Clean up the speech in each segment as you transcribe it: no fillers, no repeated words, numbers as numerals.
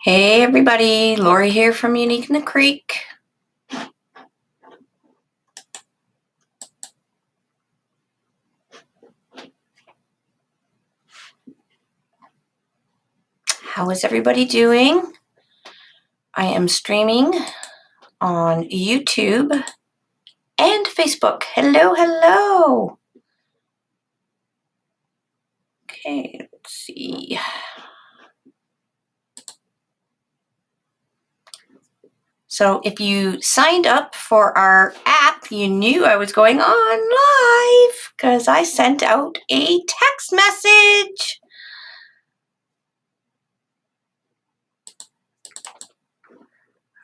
Hey everybody, Lori here from Unique in the Creek. How is everybody doing? I am streaming on YouTube and Facebook. Hello, hello. Okay, let's see. So if you signed up for our app, you knew I was going on live because I sent out a text message.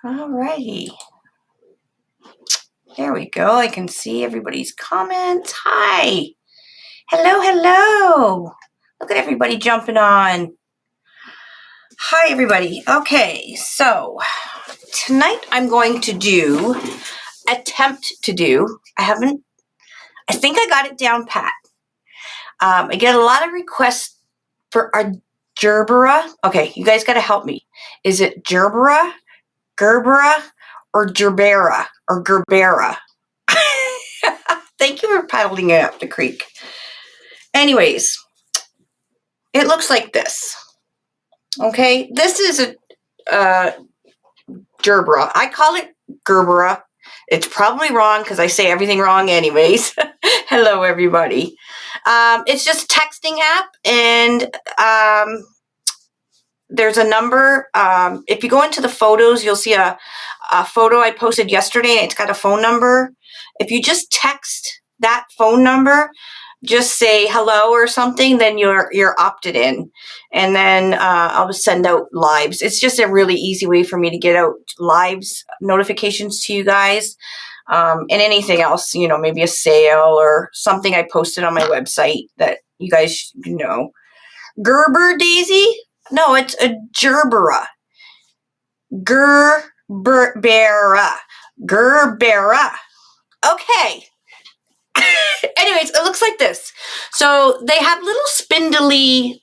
Alrighty. There we go. I can see everybody's comments. Hi. Hello, hello. Look at everybody jumping on. Hi, everybody. Okay, so tonight I'm going to attempt to do, I think I got it down pat. I get a lot of requests for our gerbera. Okay, you guys got to help me. Is it gerbera, gerbera, or gerbera, or gerbera? Thank you for paddling it up the creek. Anyways, it looks like this. Okay, this is a gerbera. I call it gerbera. It's probably wrong because I say everything wrong anyways. Hello, everybody. It's just a texting app, and there's a number. If you go into the photos, you'll see a photo I posted yesterday, and it's got a phone number. If you just text that phone number, just say hello or something, then you're opted in, and then I'll just send out lives. It's just a really easy way for me to get out lives notifications to you guys, and anything else, maybe a sale or something I posted on my website that you guys know. Gerber Daisy? No, it's a gerbera. Gerbera. Gerbera. Okay. Anyways, it looks like this. So they have little spindly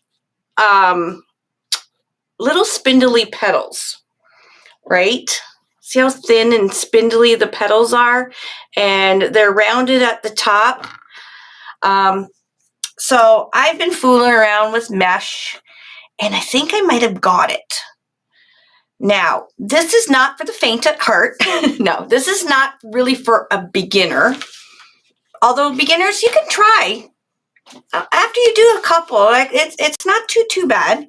petals, right? See how thin and spindly the petals are? And they're rounded at the top. So I've been fooling around with mesh, and I think I might have got it. Now, this is not for the faint at heart. No, this is not really for a beginner. Although beginners, you can try. After you do a couple, it's not too bad.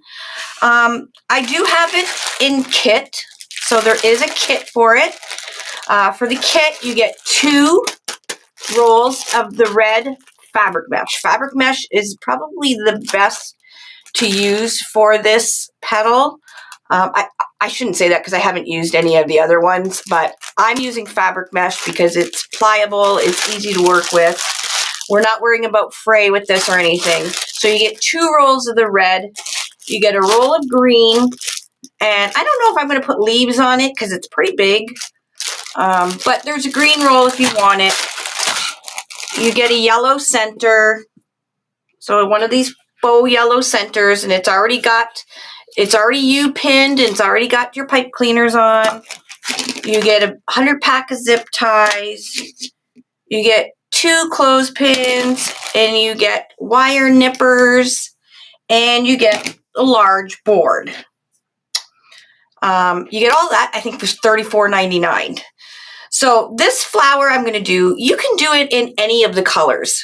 I do have it in kit, so there is a kit for it. For the kit, you get 2 rolls of the red fabric mesh. Fabric mesh is probably the best to use for this petal. I shouldn't say that because I haven't used any of the other ones, but I'm using fabric mesh because it's pliable, it's easy to work with. We're not worrying about fray with this or anything. So you get 2 rolls of the red, you get a roll of green, and I don't know if I'm going to put leaves on it because it's pretty big, but there's a green roll if you want it. You get a yellow center, so one of these faux yellow centers, and it's already U-pinned, and it's already got your pipe cleaners on. You get 100 pack of zip ties. You get 2 clothespins, and you get wire nippers, and you get a large board. You get all that, I think, for $34.99. So this flower I'm going to do, you can do it in any of the colors.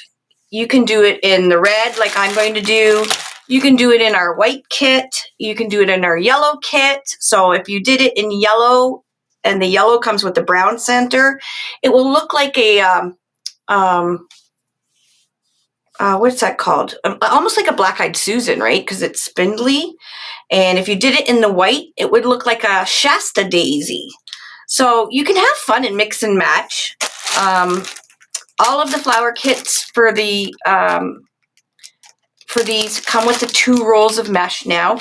You can do it in the red like I'm going to do. You can do it in our white kit. You can do it in our yellow kit. So if you did it in yellow, and the yellow comes with the brown center, it will look like a, what's that called? Almost like a black-eyed Susan, right? Because it's spindly. And if you did it in the white, it would look like a Shasta daisy. So you can have fun and mix and match. All of the flower kits for these come with the 2 rolls of mesh now.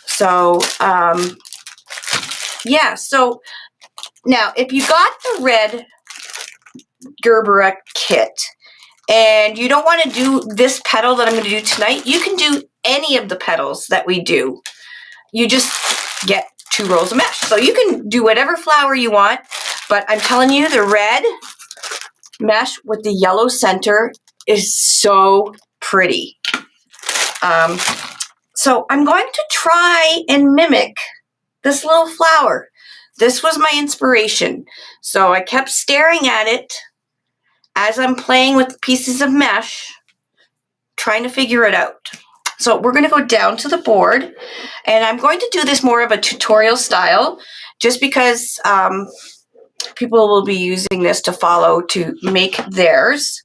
So, yeah. So now, if you got the red gerbera kit and you don't want to do this petal that I'm going to do tonight, you can do any of the petals that we do. You just get 2 rolls of mesh. So you can do whatever flower you want, but I'm telling you, the red mesh with the yellow center is so pretty. So I'm going to try and mimic this little flower. This was my inspiration. So I kept staring at it as I'm playing with pieces of mesh, trying to figure it out. So we're going to go down to the board, and I'm going to do this more of a tutorial style, just because people will be using this to follow to make theirs.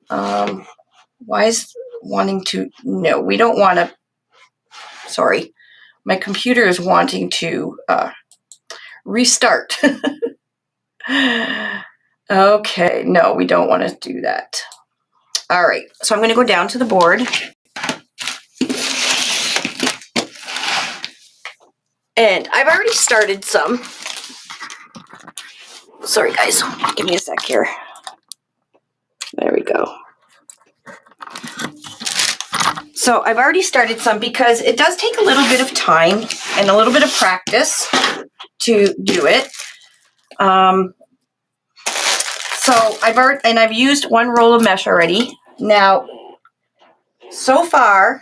Why is wanting to, no, we don't want to, sorry, my computer is wanting to restart. Okay, no, we don't want to do that. All right, so I'm going to go down to the board. And I've already started some. Sorry, guys. Give me a sec here. There we go. So I've already started some because it does take a little bit of time and a little bit of practice to do it. So I've used 1 roll of mesh already. Now, so far,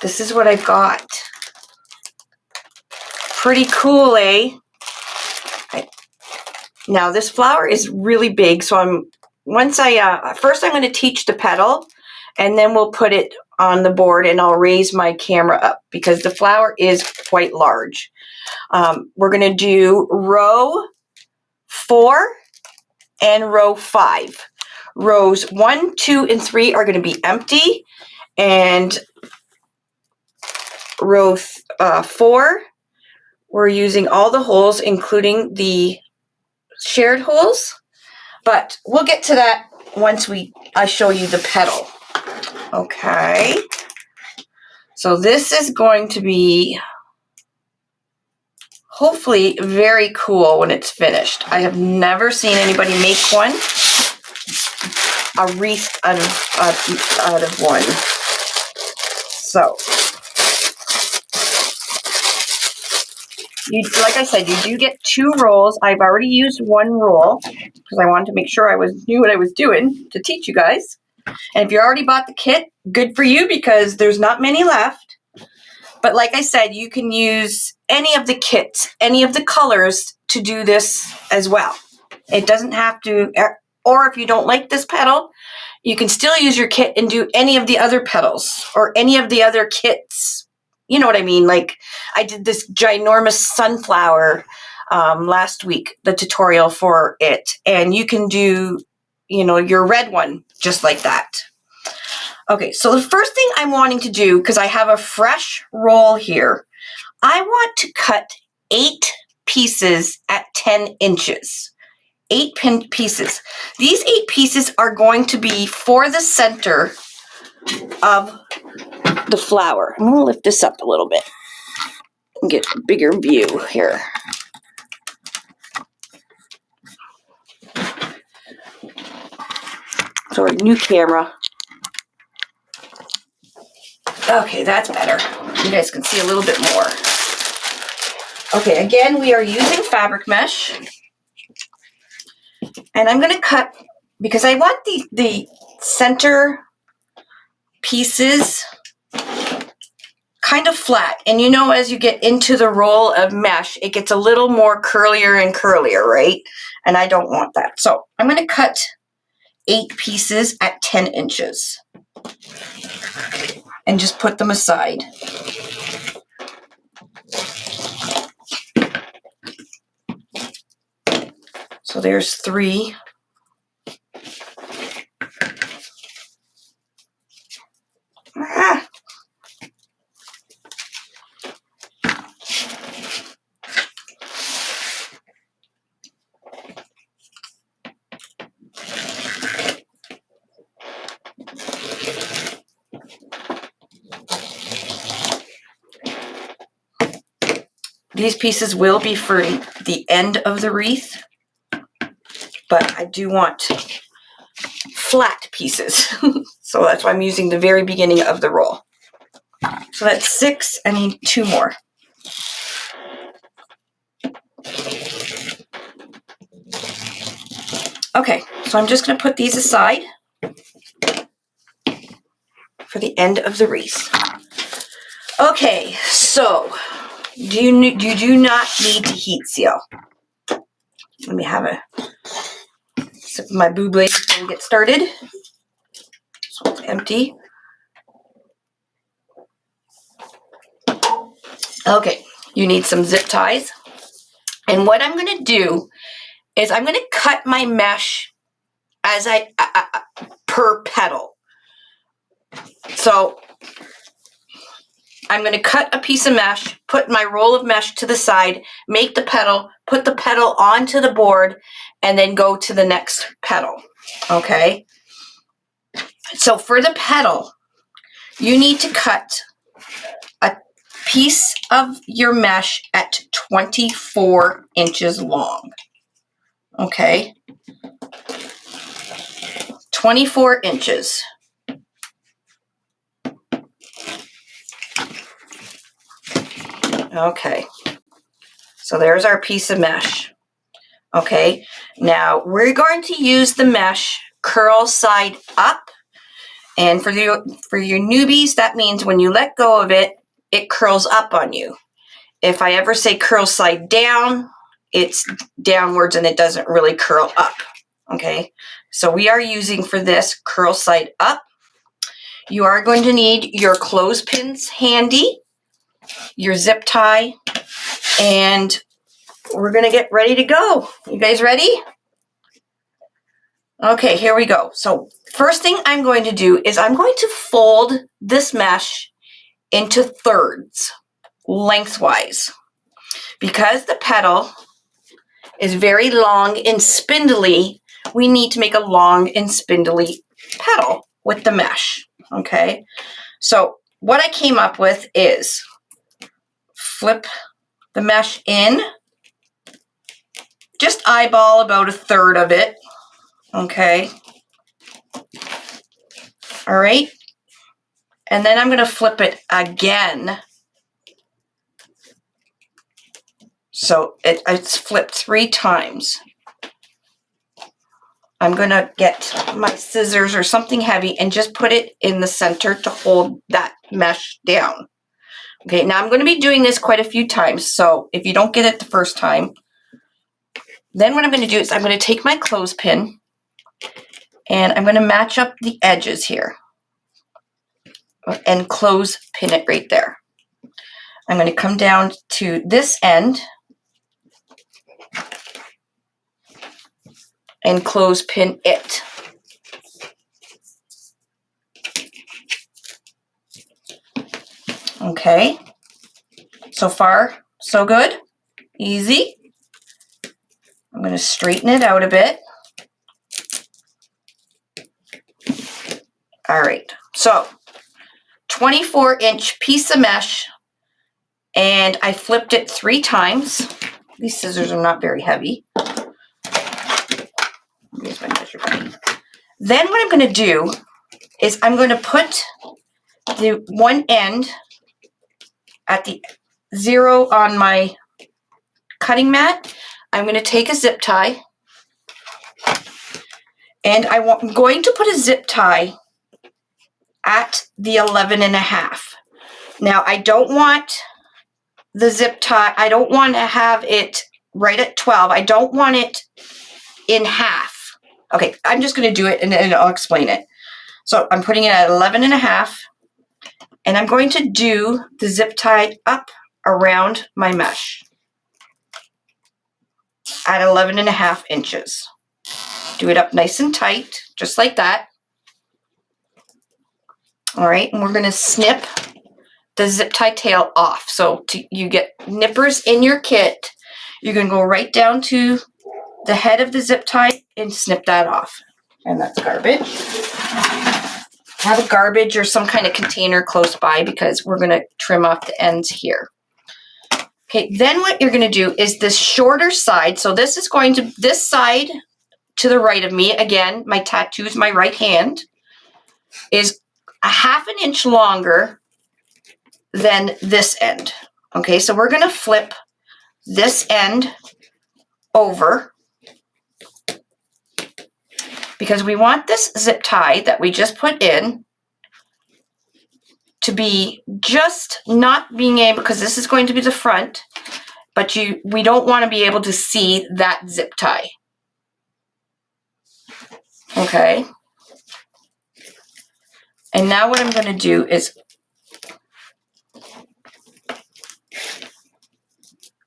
this is what I've got. Pretty cool, eh? Now this flower is really big, so first I'm going to teach the petal, and then we'll put it on the board, and I'll raise my camera up because the flower is quite large. We're going to do row 4 and row 5. Rows 1, 2, and 3 are going to be empty, and row 4, we're using all the holes, including the shared holes, but we'll get to that once I show you the petal. Okay, so this is going to be hopefully very cool when it's finished. I have never seen anybody make one, a wreath out of one. So, like I said, you do get 2 rolls. I've already used 1 roll because I wanted to make sure I knew what I was doing to teach you guys. And if you already bought the kit, good for you because there's not many left. But like I said, you can use any of the kits, any of the colors to do this as well. It doesn't have to, or if you don't like this petal, you can still use your kit and do any of the other petals or any of the other kits. You know what I mean? Like I did this ginormous sunflower last week, the tutorial for it. And you can do, your red one just like that. Okay, so the first thing I'm wanting to do, because I have a fresh roll here, I want to cut 8 pieces at 10 inches. 8 pieces. These 8 pieces are going to be for the center of the flower. I'm going to lift this up a little bit and get a bigger view here. Sorry, new camera. Okay, that's better. You guys can see a little bit more. Okay, again, we are using fabric mesh. And I'm going to cut, because I want the center pieces kind of flat. And as you get into the roll of mesh, it gets a little more curlier and curlier, right? And I don't want that. So I'm going to cut 8 pieces at 10 inches. And just put them aside. So there's 3. These pieces will be for the end of the wreath, but I do want flat pieces. So that's why I'm using the very beginning of the roll. So that's 6. I need 2 more. Okay, so I'm just going to put these aside for the end of the wreath. Okay, so you do not need to heat seal. Let me have a sip of my buble before we get started. So it's empty. Okay, you need some zip ties. And what I'm going to do is I'm going to cut my mesh as per petal. So I'm going to cut a piece of mesh, put my roll of mesh to the side, make the petal, put the petal onto the board, and then go to the next petal. Okay? So for the petal, you need to cut a piece of your mesh at 24 inches long. Okay? 24 inches. Okay, so there's our piece of mesh. Okay, now we're going to use the mesh curl side up, and for your newbies, that means when you let go of it, it curls up on you. If I ever say curl side down, it's downwards and it doesn't really curl up. Okay, so we are using for this curl side up. You are going to need your clothespins handy, your zip tie, and we're going to get ready to go. You guys ready? Okay, here we go. So first thing I'm going to do is I'm going to fold this mesh into thirds, lengthwise. Because the petal is very long and spindly, we need to make a long and spindly petal with the mesh. Okay, so what I came up with is flip the mesh in, just eyeball about a third of it. Okay. All right. And then I'm going to flip it again. So it's flipped 3 times. I'm going to get my scissors or something heavy and just put it in the center to hold that mesh down. Okay, now I'm going to be doing this quite a few times. So if you don't get it the first time, then what I'm going to do is I'm going to take my clothespin and I'm going to match up the edges here and clothespin it right there. I'm going to come down to this end and clothespin it. Okay, so far so good, easy. I'm going to straighten it out a bit. All right, so 24-inch piece of mesh, and I flipped it 3 times. These scissors are not very heavy. Here's my measuring. Then what I'm going to do is I'm going to put the one end at the 0 on my cutting mat. I'm going to take a zip tie, and I'm going to put a zip tie at the 11.5. Now I don't want the zip tie, I don't want to have it right at 12. I don't want it in half. Okay, I'm just going to do it and I'll explain it. So I'm putting it at 11.5, and I'm going to do the zip tie up around my mesh at 11.5 inches. Do it up nice and tight, just like that. All right, and we're going to snip the zip tie tail off. So you get nippers in your kit, you're going to go right down to the head of the zip tie and snip that off. And that's garbage. Have a garbage or some kind of container close by because we're going to trim off the ends here. Okay, then what you're going to do is this shorter side. So this is going to, this side to the right of me, again, my tattoo is my right hand, is a 1/2 inch longer than this end. Okay, so we're going to flip this end over because we want this zip tie that we just put in to be just not being able, because this is going to be the front, but we don't want to be able to see that zip tie. Okay. And now what I'm going to do is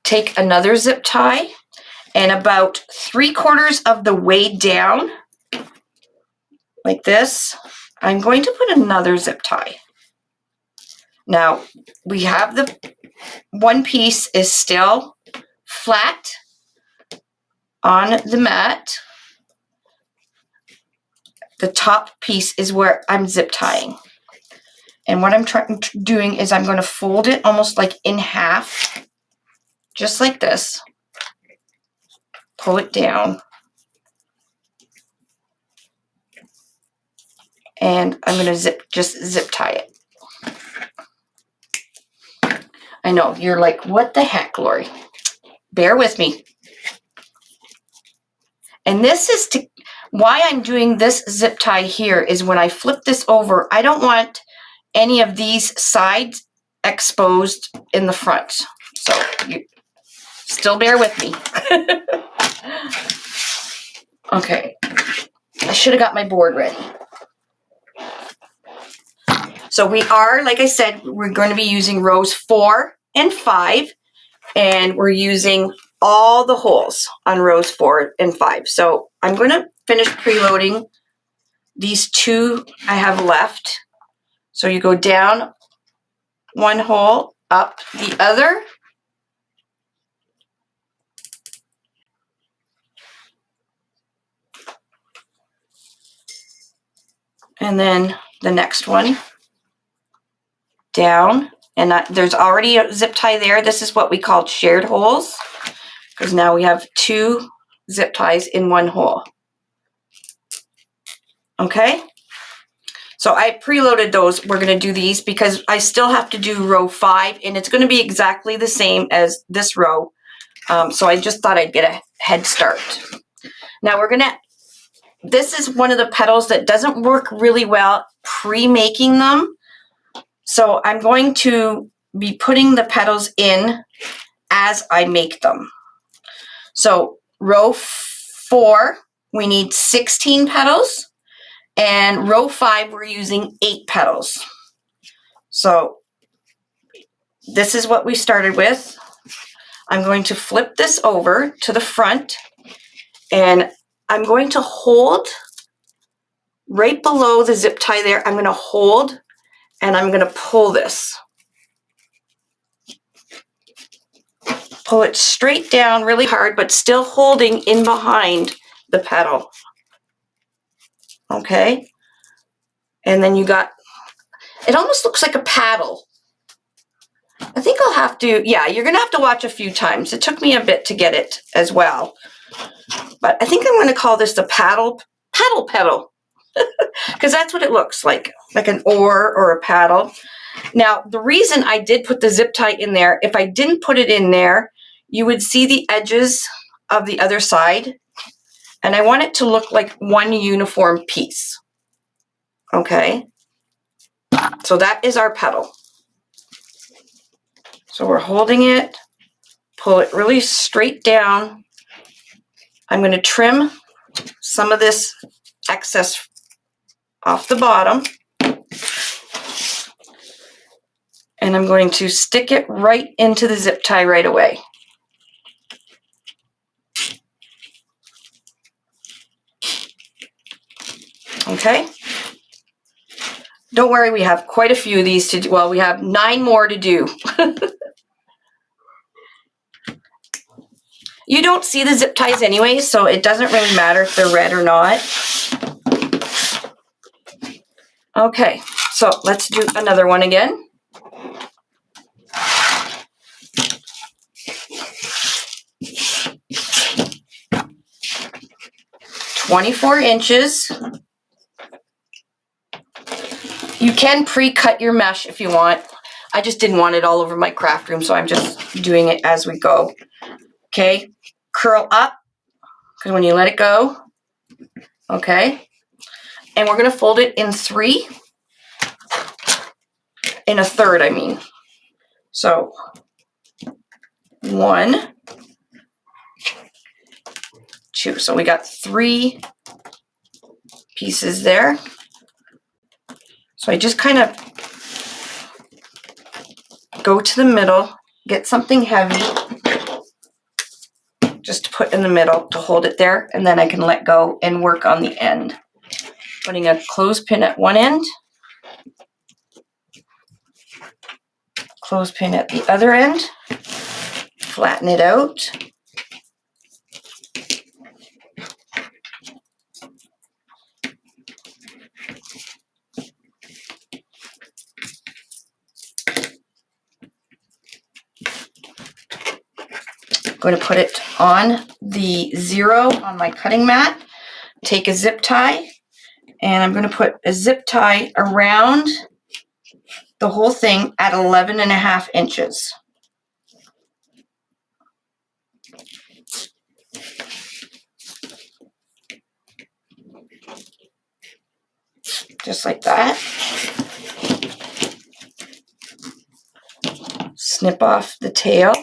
take another zip tie, and about 3/4 of the way down, like this, I'm going to put another zip tie. Now, we have the one piece is still flat on the mat. The top piece is where I'm zip tying. And what I'm doing is I'm going to fold it almost like in half, just like this. Pull it down. And I'm going to just zip tie it. I know, you're like, what the heck, Lori? Bear with me. And this is why I'm doing this zip tie here is when I flip this over, I don't want any of these sides exposed in the front. So you still bear with me. Okay. I should have got my board ready. So we are, like I said, we're going to be using rows 4 and 5, and we're using all the holes on rows 4 and 5. So I'm going to finish preloading these 2 I have left. So you go down one hole, up the other. And then the next one. Down, and there's already a zip tie there. This is what we call shared holes, because now we have 2 zip ties in one hole. Okay, so I preloaded those. We're going to do these because I still have to do row 5, and it's going to be exactly the same as this row. So I just thought I'd get a head start. Now this is one of the petals that doesn't work really well pre-making them. So I'm going to be putting the petals in as I make them. So row 4, we need 16 petals, and row 5, we're using 8 petals. So this is what we started with. I'm going to flip this over to the front, and I'm going to hold right below the zip tie there. I'm going to hold, and I'm going to pull this. Pull it straight down really hard, but still holding in behind the petal. Okay? And then you got, it almost looks like a paddle. I think I'll have to, yeah, you're going to have to watch a few times. It took me a bit to get it as well. But I think I'm going to call this the paddle petal. Because that's what it looks like an oar or a paddle. Now, the reason I did put the zip tie in there, if I didn't put it in there, you would see the edges of the other side. And I want it to look like one uniform piece. Okay? So that is our petal. So we're holding it, pull it really straight down. I'm going to trim some of this excess off the bottom. And I'm going to stick it right into the zip tie right away. Okay? Don't worry, we have quite a few of these to do. Well, we have 9 more to do. You don't see the zip ties anyway, so it doesn't really matter if they're red or not. Okay, so let's do another one again. "24" You can pre-cut your mesh if you want. I just didn't want it all over my craft room, so I'm just doing it as we go. Okay, curl up, because when you let it go, okay, and we're going to fold it in a third, I mean. So 1, 2. So we got 3 pieces there. So I just kind of go to the middle, get something heavy, just to put in the middle to hold it there, and then I can let go and work on the end. Putting a clothespin at one end, clothespin at the other end, flatten it out. I'm going to put it on the 0 on my cutting mat, take a zip tie, and I'm going to put a zip tie around the whole thing at 11.5 inches. Just like that. Snip off the tail.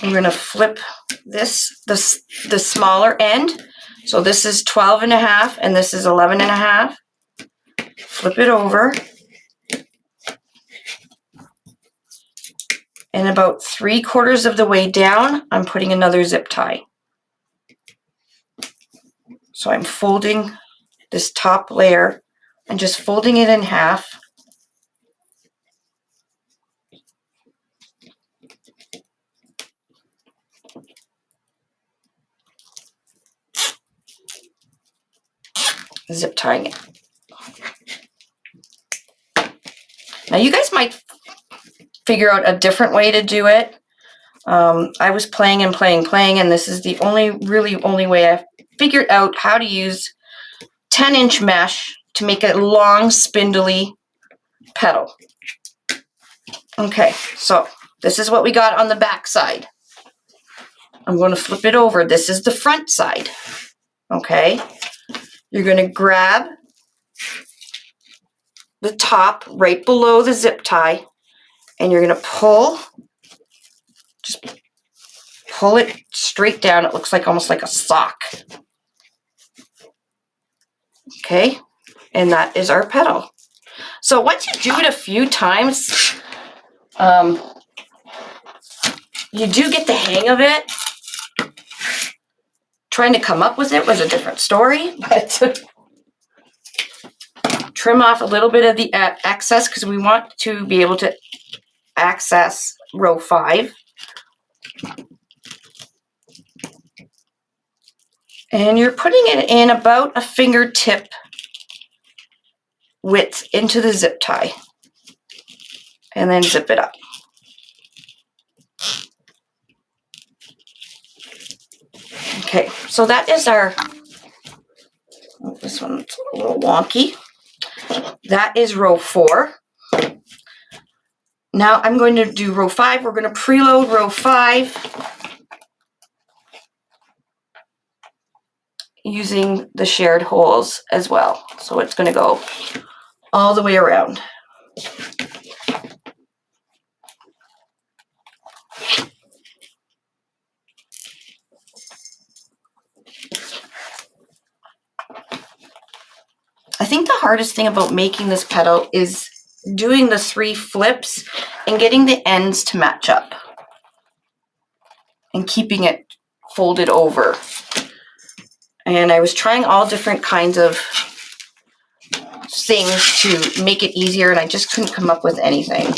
I'm going to flip this, the smaller end. So this is 12.5 and this is 11.5. Flip it over. And about 3/4 of the way down, I'm putting another zip tie. So I'm folding this top layer and just folding it in half. Zip tying it. Now you guys might figure out a different way to do it. I was playing, and this is the only way I figured out how to use 10-inch mesh to make a long, spindly petal. Okay, so this is what we got on the back side. I'm going to flip it over. This is the front side. Okay, you're going to grab the top right below the zip tie, and you're going to just pull it straight down. It looks like almost like a sock. Okay, and that is our petal. So once you do it a few times, you do get the hang of it. Trying to come up with it was a different story, but trim off a little bit of the excess because we want to be able to access row 5. And you're putting it in about a fingertip width into the zip tie, and then zip it up. Okay, so that is our, oh, this one's a little wonky. That is row 4. Now I'm going to do row 5. We're going to preload row 5 using the shared holes as well. So it's going to go all the way around. I think the hardest thing about making this petal is doing the 3 flips and getting the ends to match up and keeping it folded over. And I was trying all different kinds of things to make it easier, and I just couldn't come up with anything.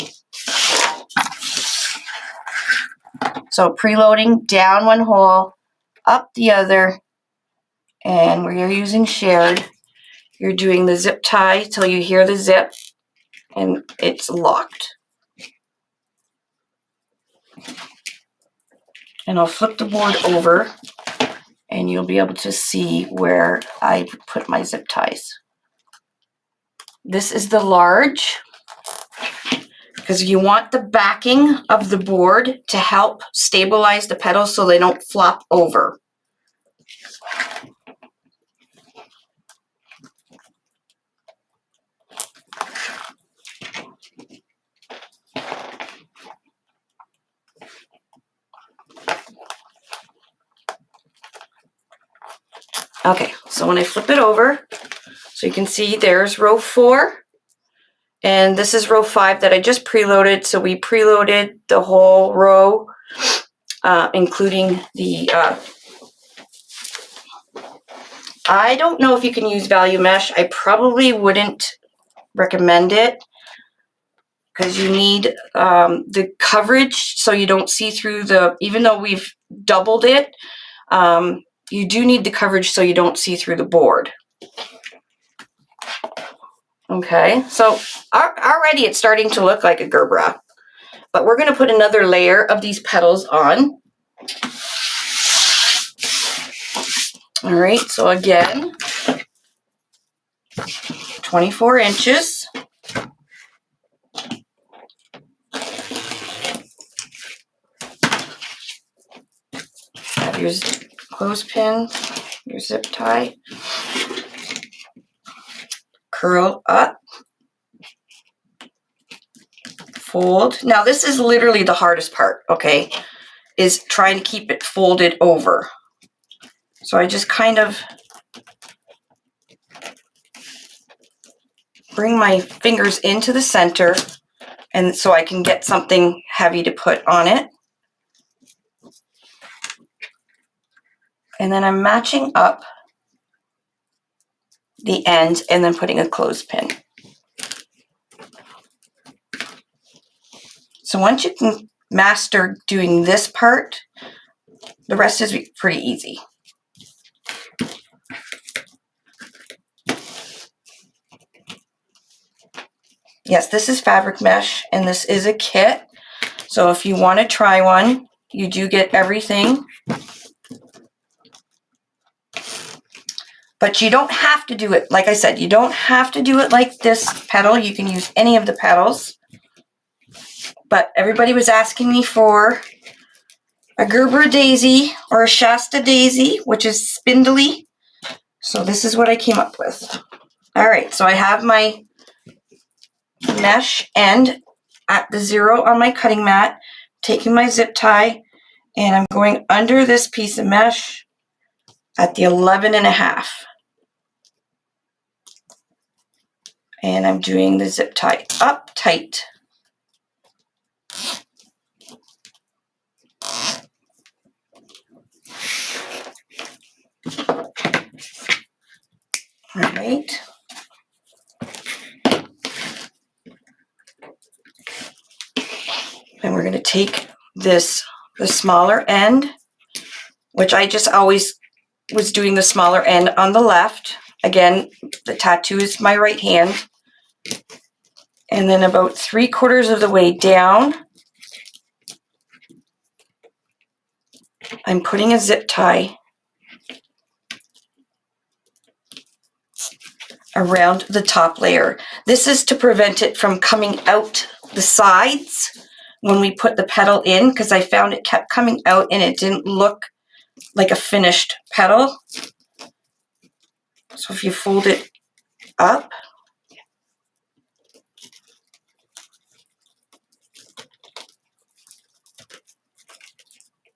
So preloading down one hole, up the other, and where you're using shared, you're doing the zip tie till you hear the zip and it's locked. And I'll flip the board over and you'll be able to see where I put my zip ties. This is the large, because you want the backing of the board to help stabilize the petals so they don't flop over. Okay, so when I flip it over, so you can see there's row 4, and this is row 5 that I just preloaded. So we preloaded the whole row, including the, I don't know if you can use value mesh. I probably wouldn't recommend it, because you need the coverage so you don't see through the, even though we've doubled it, you do need the coverage so you don't see through the board. Okay, so already it's starting to look like a gerbera, but we're going to put another layer of these petals on. All right, so again, 24 inches. Have your clothespin, your zip tie, curl up, fold. Now this is literally the hardest part, okay, is trying to keep it folded over. So I just kind of bring my fingers into the center, and so I can get something heavy to put on it. And then I'm matching up the ends and then putting a clothespin. So once you can master doing this part, the rest is pretty easy. Yes, this is fabric mesh, and this is a kit. So if you want to try one, you do get everything. But you don't have to do it, like I said, you don't have to do it like this petal. You can use any of the petals. But everybody was asking me for a Gerber daisy or a Shasta daisy, which is spindly. So this is what I came up with. All right, so I have my mesh end at the 0 on my cutting mat, taking my zip tie, and I'm going under this piece of mesh at the 11.5. And I'm doing the zip tie up tight. All right. And we're going to take this, the smaller end, which I just always was doing the smaller end on the left. Again, the tattoo is my right hand. And then about 3/4 of the way down, I'm putting a zip tie around the top layer. This is to prevent it from coming out the sides when we put the petal in, because I found it kept coming out and it didn't look like a finished petal. So if you fold it up,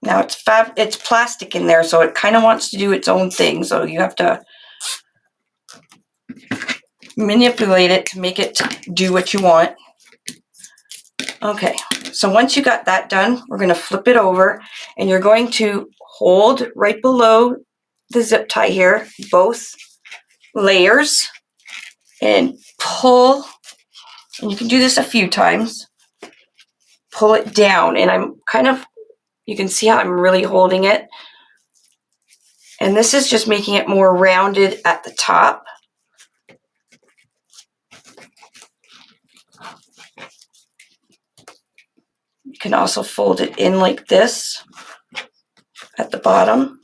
now it's plastic in there, so it kind of wants to do its own thing. So you have to manipulate it to make it do what you want. Okay, so once you got that done, we're going to flip it over, and you're going to hold right below the zip tie here, both layers, and pull, and you can do this a few times, pull it down, and I'm kind of, you can see how I'm really holding it, and this is just making it more rounded at the top. You can also fold it in like this at the bottom.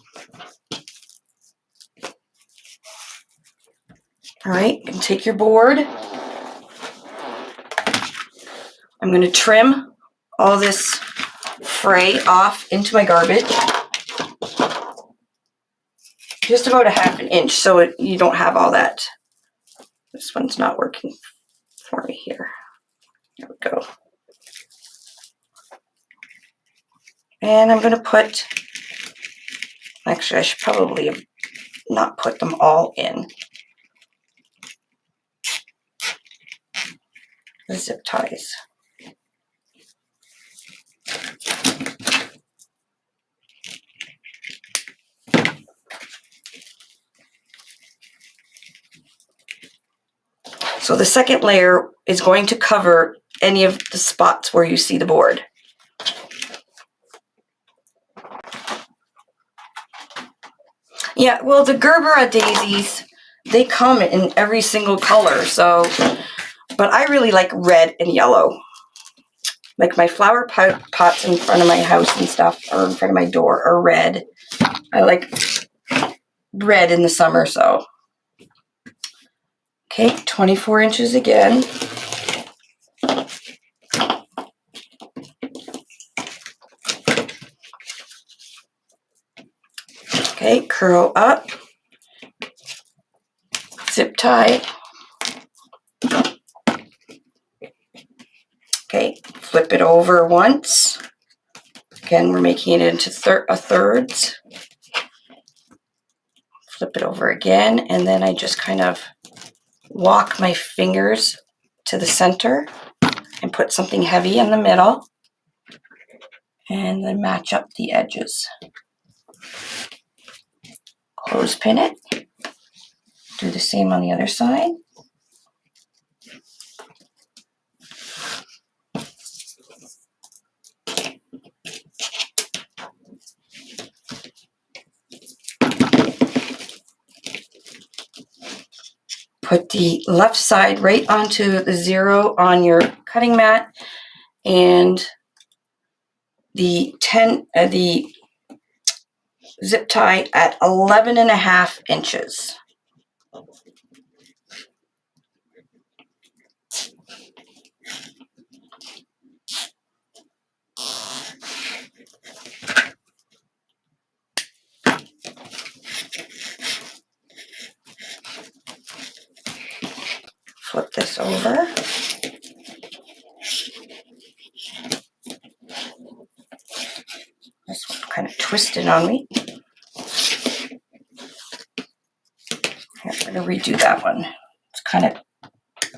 All right, you can take your board, I'm going to trim all this fray off into my garbage. Just about a ½ inch so you don't have all that. This one's not working for me here. There we go. And I'm going to put, actually I should probably have not put them all in. The zip ties. So the second layer is going to cover any of the spots where you see the board. Yeah, well, the Gerbera daisies, they come in every single color, so, but I really like red and yellow. Like my flower pots in front of my house and stuff, or in front of my door, are red. I like red in the summer, so. Okay, 24 inches again. Okay, curl up, zip tie. Okay, flip it over once. Again, we're making it into thirds. Flip it over again, and then I just kind of walk my fingers to the center and put something heavy in the middle, and then match up the edges. Clothespin it. Do the same on the other side. Put the left side right onto the 0 on your cutting mat, and the zip tie at 11.5 inches. Flip this over. This one kind of twisted on me. Here, I'm going to redo that one. It's kind of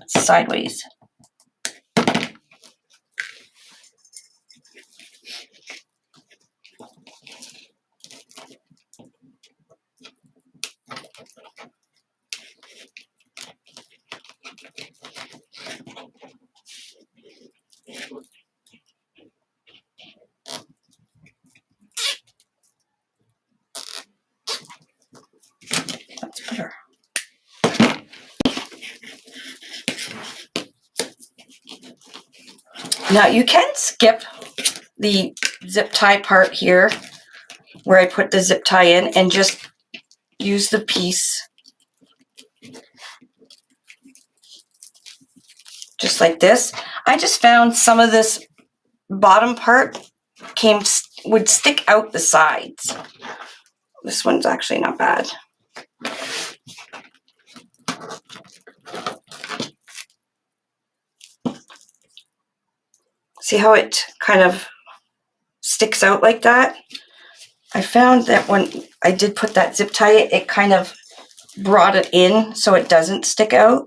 sideways. That's better. Now you can skip the zip tie part here where I put the zip tie in and just use the piece just like this. I just found some of this bottom part would stick out the sides. This one's actually not bad. See how it kind of sticks out like that? I found that when I did put that zip tie, it kind of brought it in so it doesn't stick out.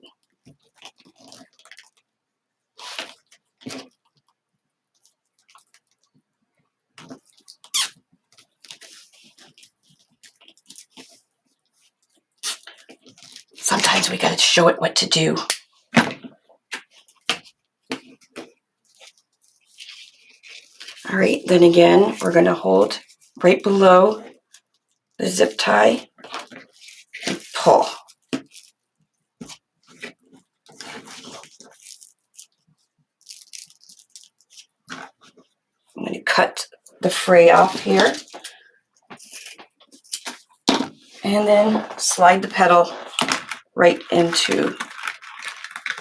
Sometimes we got to show it what to do. All right, then again, we're going to hold right below the zip tie and pull. I'm going to cut the fray off here and then slide the petal right into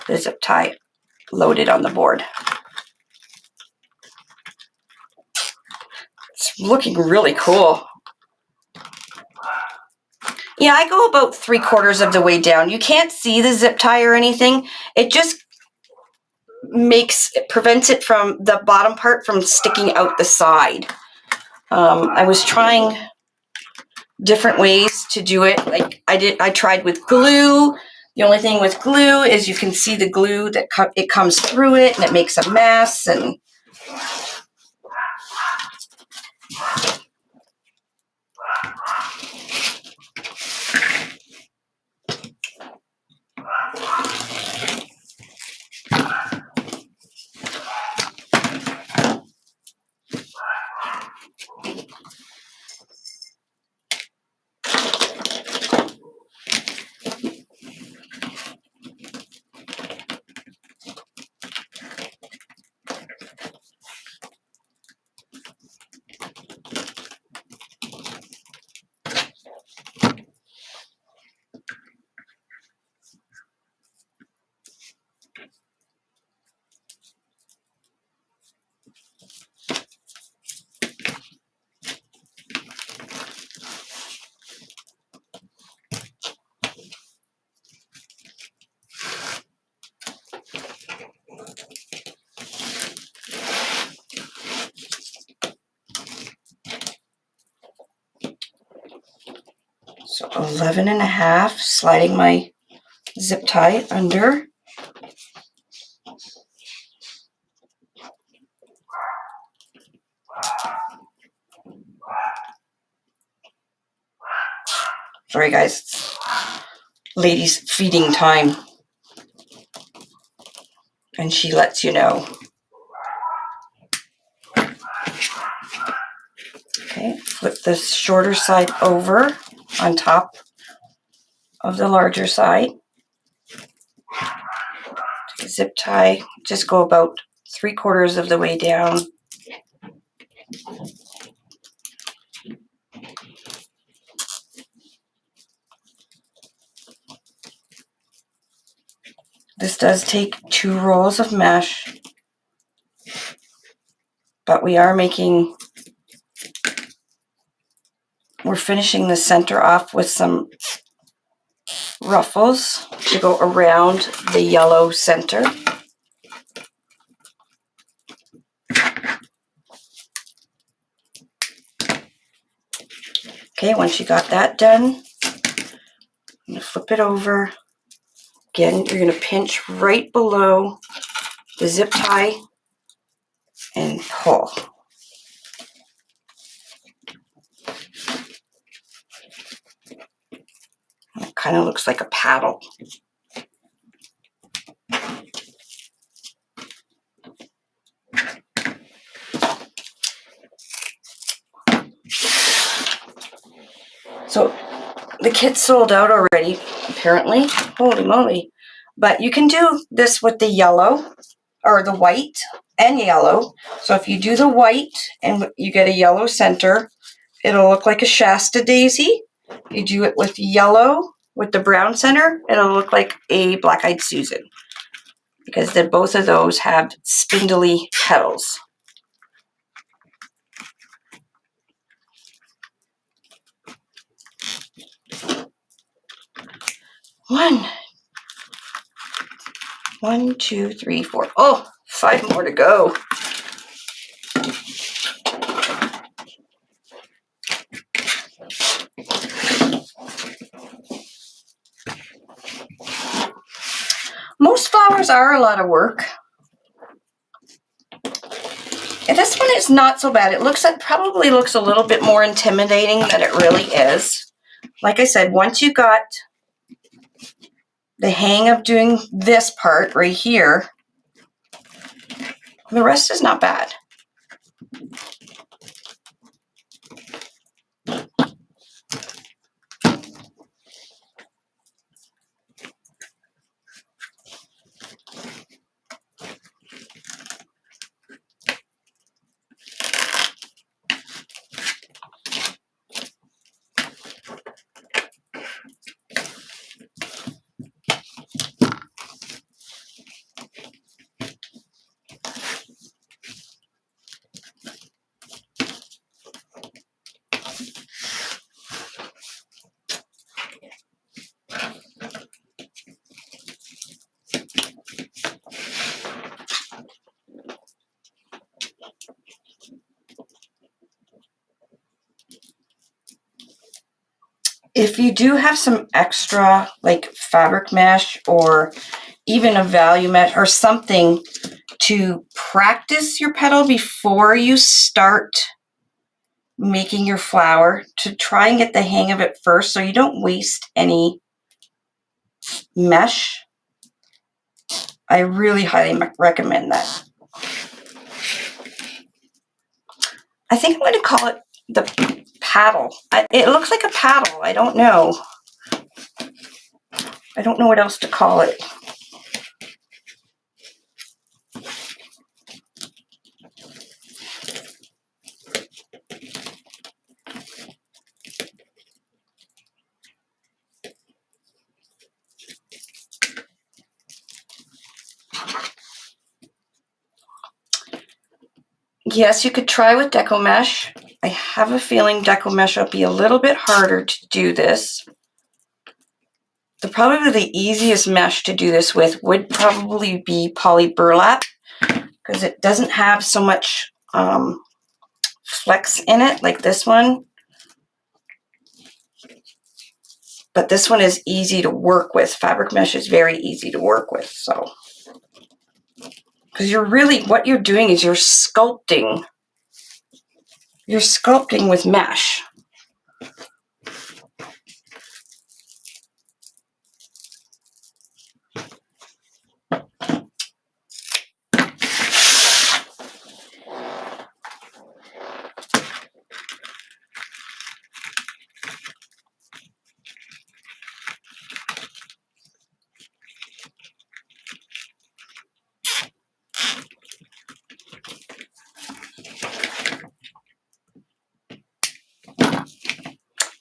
the zip tie loaded on the board. looking really cool. Yeah, I go about 3/4 of the way down. You can't see the zip tie or anything. It just prevents it from the bottom part from sticking out the side. I was trying different ways to do it. Like I tried with glue. The only thing with glue is you can see the glue that it comes through it and it makes a mess. And so 11.5, sliding my zip tie under. Sorry guys, it's ladies feeding time. And she lets you know. Okay, flip the shorter side over on top of the larger side. Zip tie, just go about 3/4 of the way down. This does take 2 rolls of mesh, but we're finishing the center off with some ruffles to go around the yellow center. Okay, once you got that done, I'm going to flip it over. Again, you're going to pinch right below the zip tie and pull. It kind of looks like a paddle. So the kit's sold out already, apparently. Holy moly. But you can do this with the yellow, or the white and yellow. So if you do the white and you get a yellow center, it'll look like a Shasta daisy. You do it with yellow with the brown center, it'll look like a black-eyed Susan, because both of those have spindly petals. One, two, three, four. Oh, 5 more to go. Most flowers are a lot of work. And this one is not so bad. It probably looks a little bit more intimidating than it really is. Like I said, once you got the hang of doing this part right here, the rest is not bad. if you do have some extra like fabric mesh or even a value mesh or something to practice your petal before you start making your flower, to try and get the hang of it first so you don't waste any mesh, I really highly recommend that. I think I'm going to call it the paddle. It looks like a paddle. I don't know. I don't know what else to call it. Yes, you could try with deco mesh. I have a feeling deco mesh will be a little bit harder to do this. Probably the easiest mesh to do this with would probably be poly burlap, because it doesn't have so much flex in it like this one. But this one is easy to work with. Fabric mesh is very easy to work with. So, because what you're doing is you're sculpting. You're sculpting with mesh.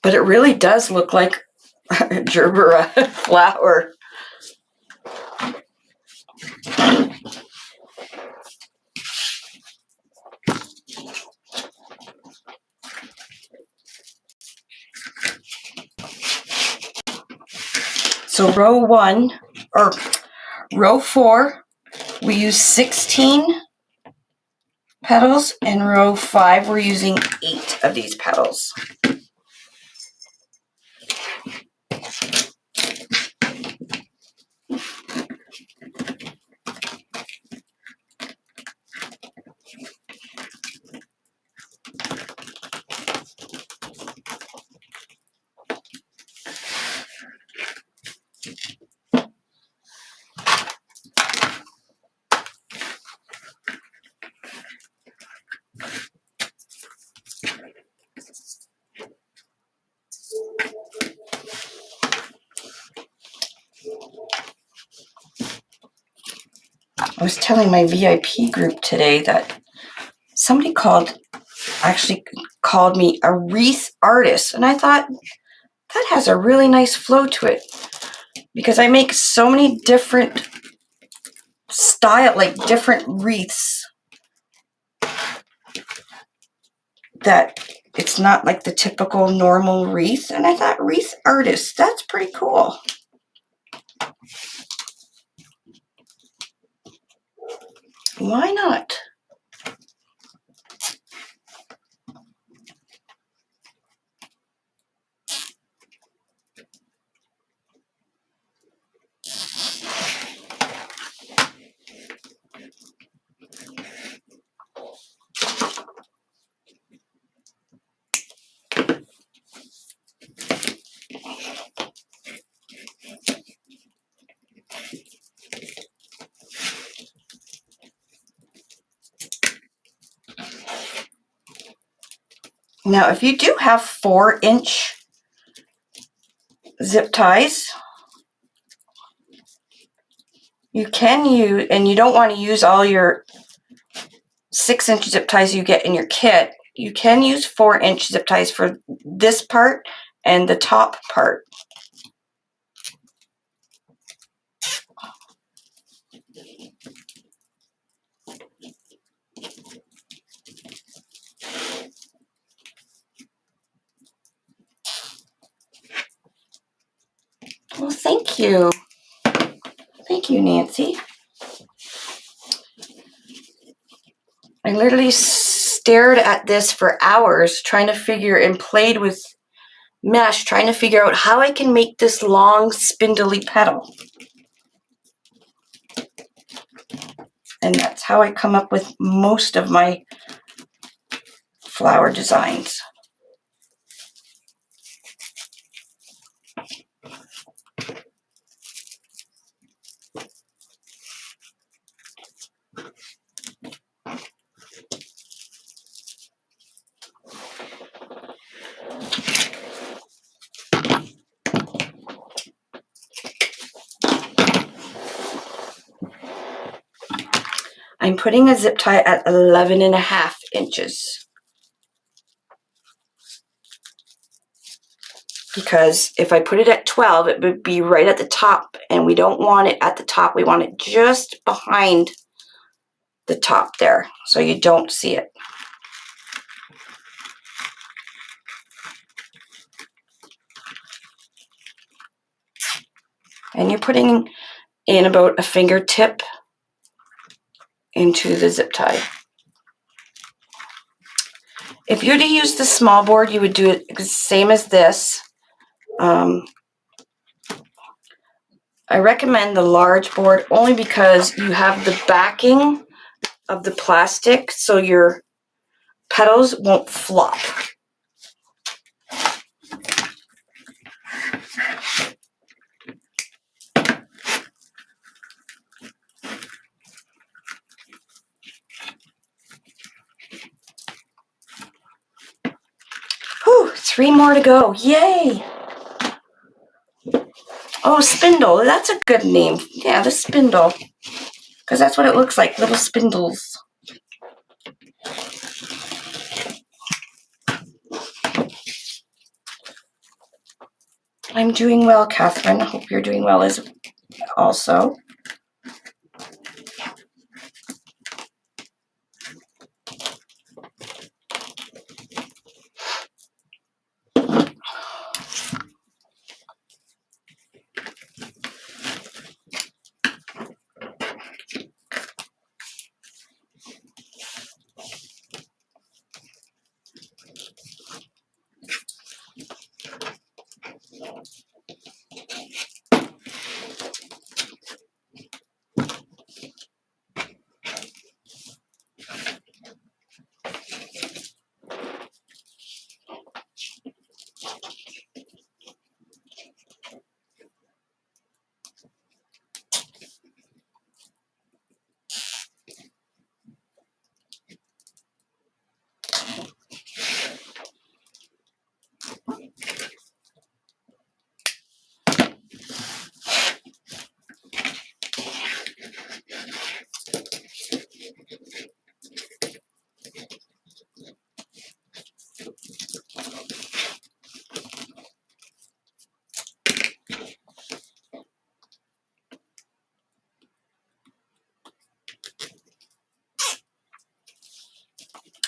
But it really does look like a gerbera flower. So row 4, we use 16 petals, and row 5, we're using 8 of these petals. I was telling my VIP group today that somebody actually called me a wreath artist, and I thought that has a really nice flow to it, because I make so many different different wreaths, that it's not like the typical normal wreath. And I thought, wreath artist, that's pretty cool. Why not? Now, if you do have 4-inch zip ties, you can use, and you don't want to use all your 6-inch zip ties you get in your kit, you can use 4-inch zip ties for this part and the top part. Well, thank you. Thank you, Nancy. I literally stared at this for hours trying to figure and played with mesh trying to figure out how I can make this long spindly petal. And that's how I come up with most of my flower designs. I'm putting a zip tie at 11.5 inches. Because if I put it at 12, it would be right at the top, and we don't want it at the top. We want it just behind the top there, so you don't see it. And you're putting in about a fingertip into the zip tie. If you're to use the small board, you would do it the same as this. I recommend the large board only because you have the backing of the plastic, so your petals won't flop. Whew, 3 more to go. Yay! Oh, spindle. That's a good name. Yeah, the spindle. Because that's what it looks like, little spindles. I'm doing well, Catherine. I hope you're doing well as also.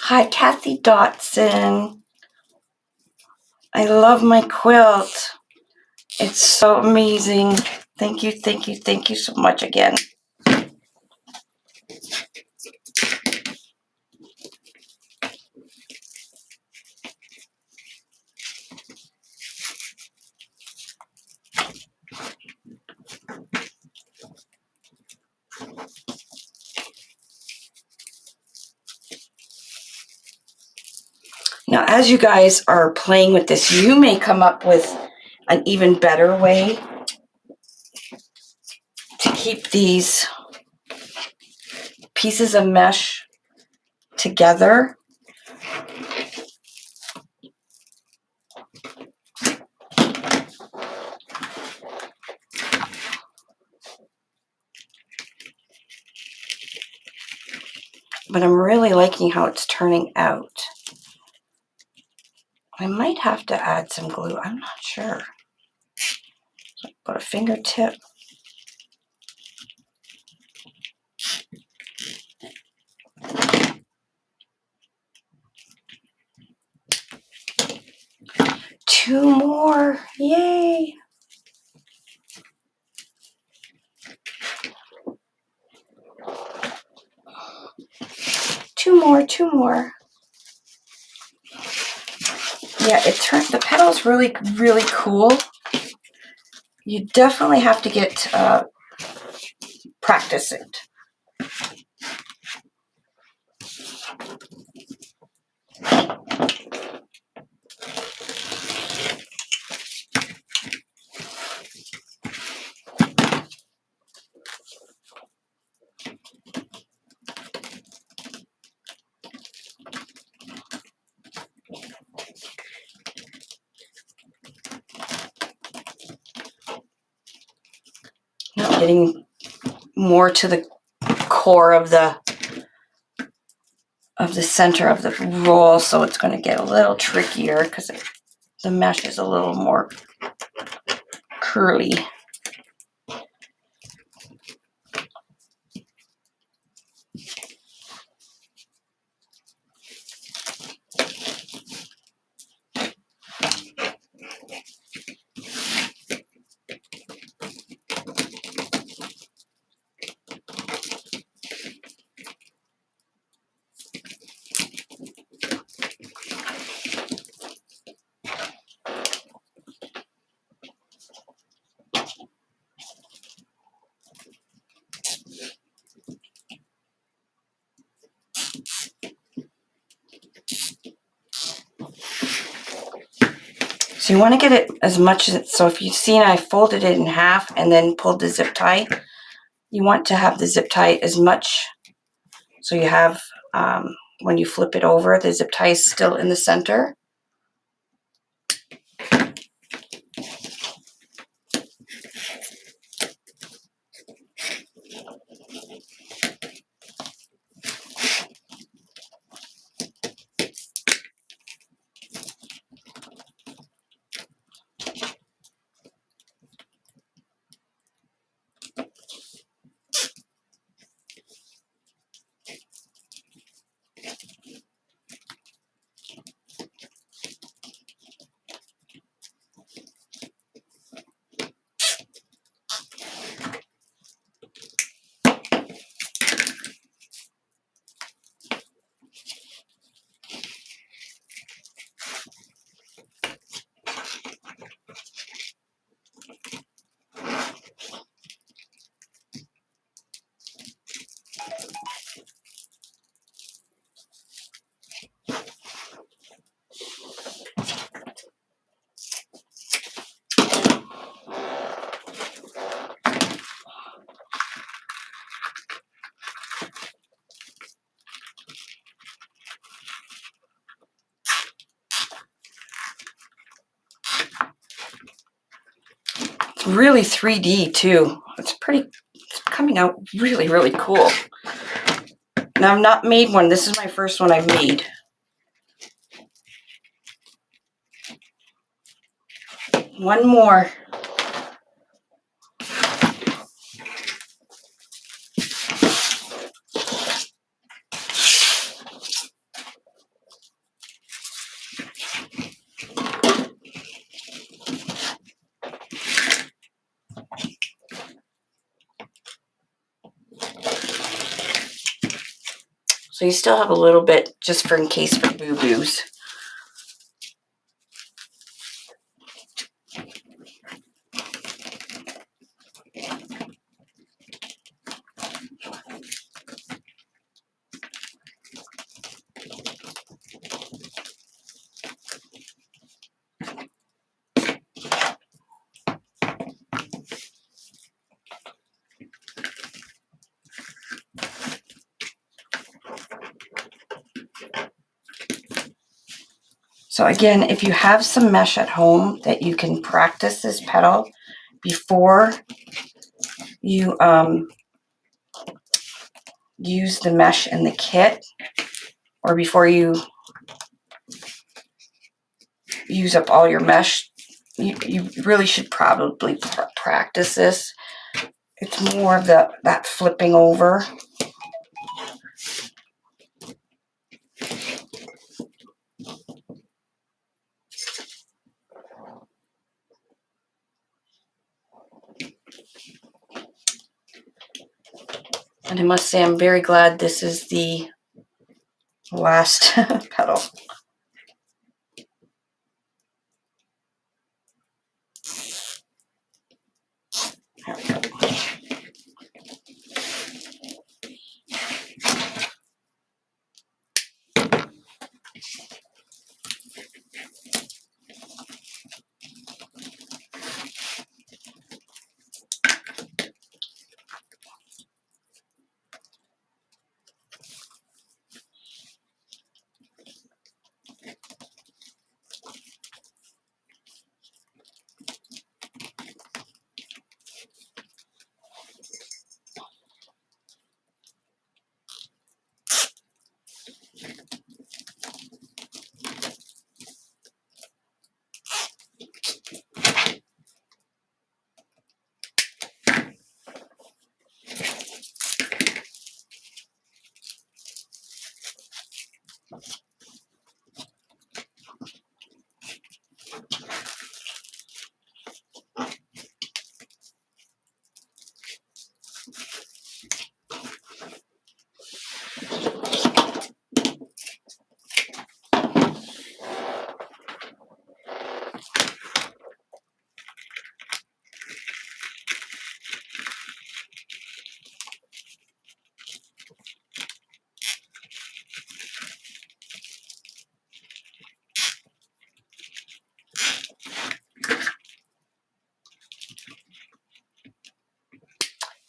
Hi, Kathy Dotson. I love my quilt. It's so amazing. Thank you, thank you, thank you so much again. Now, as you guys are playing with this, you may come up with an even better way to keep these pieces of mesh together. But I'm really liking how it's turning out. I might have to add some glue. I'm not sure. About a fingertip. Two more. Yay. Two more. Yeah, the petal's really, really cool. You definitely have to get practice it. Getting more to the core of the center of the roll, so it's going to get a little trickier because the mesh is a little more curly. So you want to get it as much as, so if you've seen I folded it in half and then pulled the zip tie, you want to have the zip tie as much, so you have, when you flip it over, the zip tie is still in the center. It's really 3D too. It's coming out really, really cool. Now I've not made one. This is my first one I've made. One more. So you still have a little bit just for in case for boo-boos. So again, if you have some mesh at home that you can practice this petal before you use the mesh in the kit, or before you use up all your mesh, you really should probably practice this. It's more of that flipping over. And I must say, I'm very glad this is the last petal. There we go.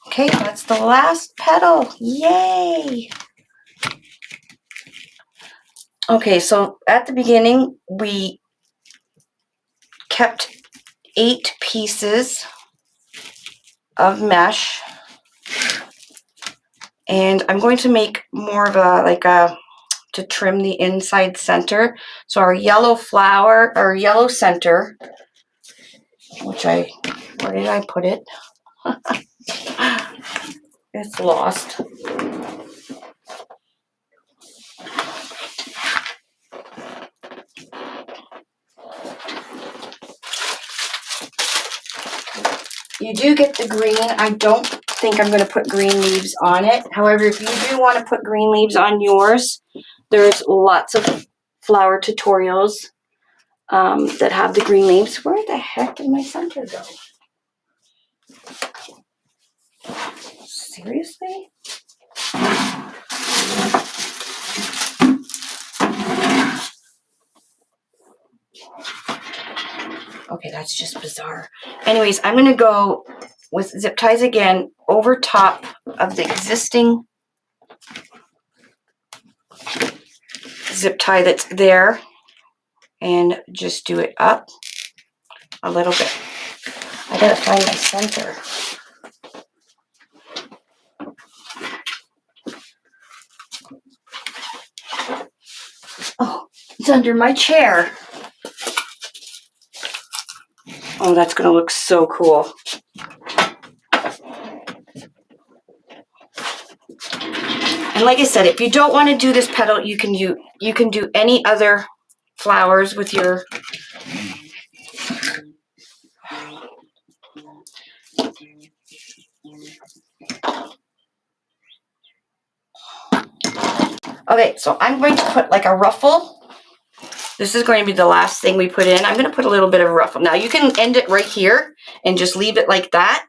Okay, that's the last petal. Yay! Okay, so at the beginning, we kept 8 pieces of mesh. And I'm going to make more of to trim the inside center. So our yellow flower, or yellow center, where did I put it? It's lost. You do get the green. I don't think I'm going to put green leaves on it. However, if you do want to put green leaves on yours, there's lots of flower tutorials that have the green leaves. Where the heck did my center go? Seriously? Okay, that's just bizarre. Anyways, I'm going to go with zip ties again over top of the existing zip tie that's there and just do it up a little bit. I gotta find my center. Oh, it's under my chair. Oh, that's gonna look so cool. And like I said, if you don't want to do this petal, you can do any other flowers with your Okay, so I'm going to put like a ruffle. This is going to be the last thing we put in. I'm going to put a little bit of ruffle. Now you can end it right here and just leave it like that.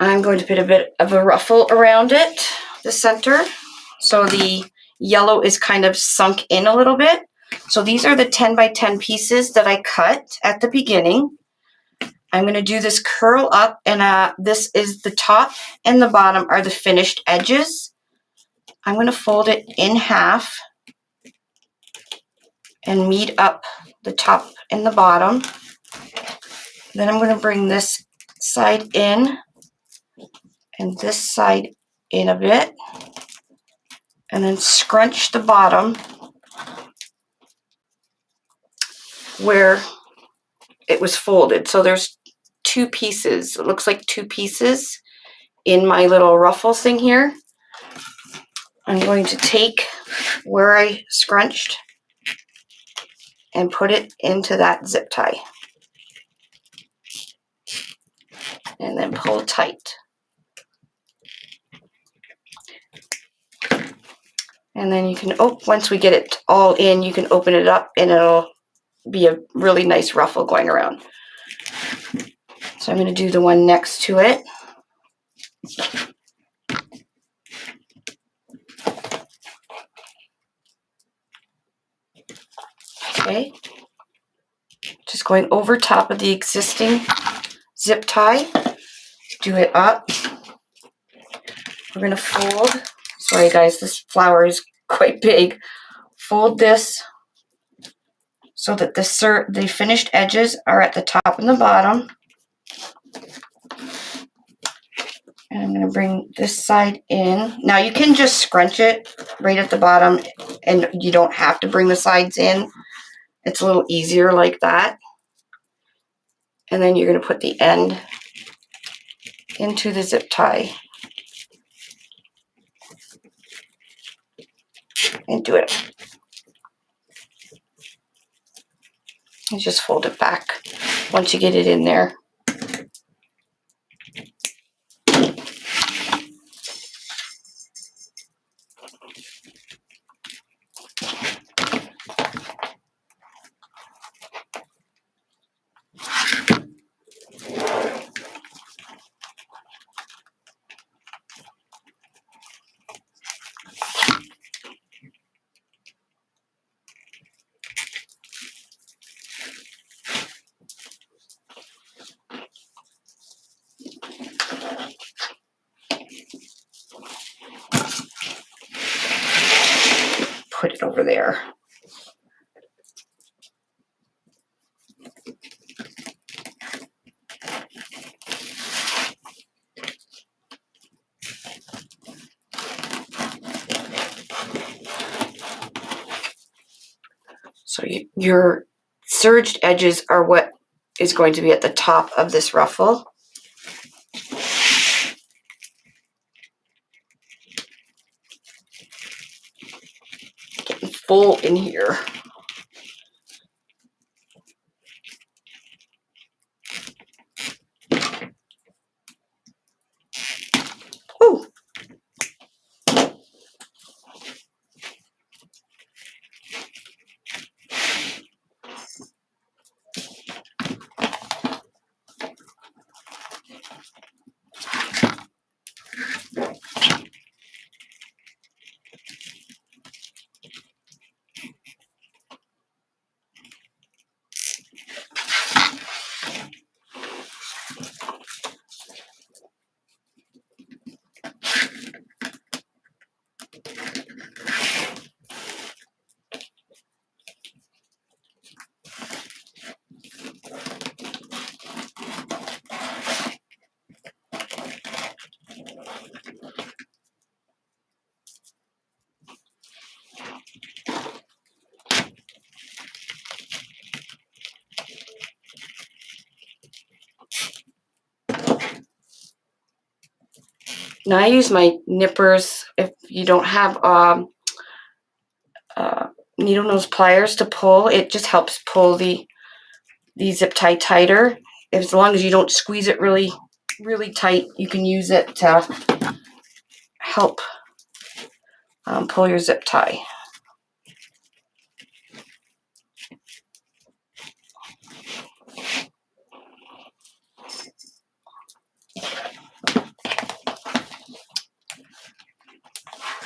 I'm going to put a bit of a ruffle around it, the center, so the yellow is kind of sunk in a little bit. So these are the 10 by 10 pieces that I cut at the beginning. I'm going to do this curl up, and this is the top and the bottom are the finished edges. I'm going to fold it in half and meet up the top and the bottom. Then I'm going to bring this side in and this side in a bit, and then scrunch the bottom where it was folded. So there's 2 pieces. It looks like 2 pieces in my little ruffle thing here. I'm going to take where I scrunched and put it into that zip tie. And then pull tight. And then you can, once we get it all in, you can open it up and it'll be a really nice ruffle going around. So I'm going to do the one next to it. Okay. Just going over top of the existing zip tie. Do it up. We're going to fold. Sorry guys, this flower is quite big. Fold this so that the finished edges are at the top and the bottom. And I'm going to bring this side in. Now you can just scrunch it right at the bottom and you don't have to bring the sides in. It's a little easier like that. And then you're going to put the end into the zip tie. And do it. And just fold it back once you get it in there. Put it over there. So your serged edges are what is going to be at the top of this ruffle. Getting full in here. Ooh. Now I use my nippers if you don't have needle nose pliers to pull. It just helps pull the zip tie tighter. As long as you don't squeeze it really tight, you can use it to help pull your zip tie.